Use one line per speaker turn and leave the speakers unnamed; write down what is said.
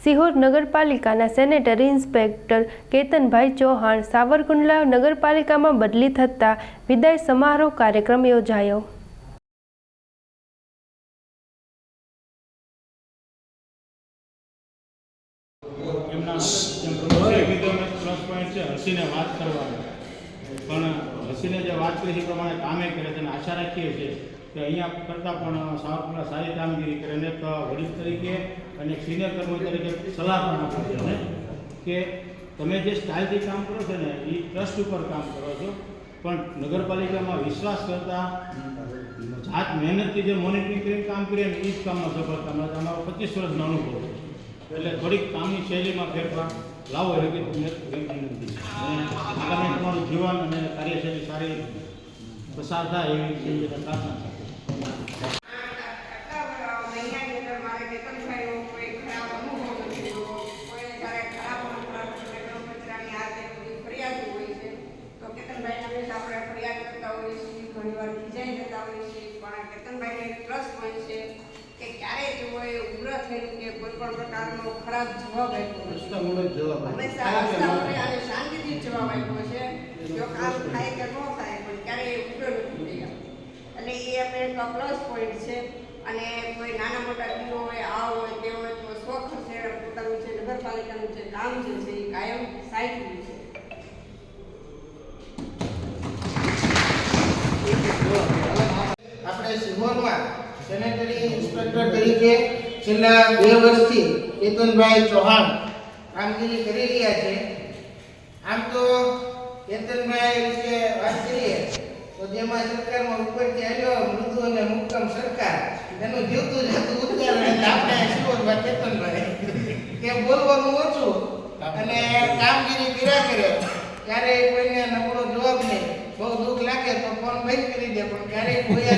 સિહોર નગરપાલિકાના sanitary inspector કેતનભાઈ ચૌહાણ સાવરકુંડલા નગરપાલિકામાં બદલી થતા વિદાય સમારોહ કાર્યક્રમ યોજાયો।
હસીને વાત કરવાની પણ હસીને જે વાત કરી એ પ્રમાણે કામે કરે છે અને આશા રાખીએ છીએ કે અહીંયા કરતાં પણ સાવરકુંડલા સારી કામગીરી કરે અને એક વડીલ તરીકે અને એક સિનિયર કર્મચારી તરીકે સલાહ પણ આપું છું કે તમે જે સ્ટાઇલથી કામ કરો છો ને એ ટ્રસ્ટ ઉપર કામ કરો છો પણ નગરપાલિકામાં વિશ્વાસ કરતા જાત મહેનતથી જે મોનિટરિંગ કરીને કામ કરીએ ને એ જ કામમાં સફળતા મળે। અમારો 25 વર્ષનો અનુભવ છે એટલે થોડીક કામની શૈલીમાં ફેરફાર લાવો એવી વિનંતી છે। આગામી તમારું જીવન અને કાર્યશૈલી સારી પસાર થાય એવી પ્રાર્થના છે।
કોઈ પણ પ્રકારનો ખરાબ જવાબ આપ્યો હંમેશા શાંતિથી જવાબ આપ્યો છે। જો કામ થાય કે ન થાય પણ ક્યારેય ઉગ્ર નથી થયા એટલે એ આપણે એક પ્લસ પોઈન્ટ છે। અને કોઈ નાના મોટા દીવો હોય આ હોય તે હોય તો સ્વખર્ચે પોતાનું જે નગરપાલિકાનું જે કામ છે એ કાયમ સાચવું છે।
આપણે સિહોરમાં સેનેટરી ઇન્સ્પેક્ટર તરીકે છેલ્લા 2 વર્ષથી કેતનભાઈ ચૌહાણ કામગીરી કરી રહ્યા છે। આમ તો કેતનભાઈ વિશે વાત કરીએ તો જેમાં સરકારમાં ઉપરથી આવ્યો મૃદુ અને મુક્કમ સરકાર એનું જીવતું જતું ઉદાહરણ આપણે સિહોરમાં કેતનભાઈ કે બોલવાનું ઓછું અને કામગીરી કર્યા કરે ક્યારેય કોઈને નબળો જવાબ નહીં બહુ દુઃખ લાગે તો ફોન બંધ કરી દે પણ ક્યારેય કોઈ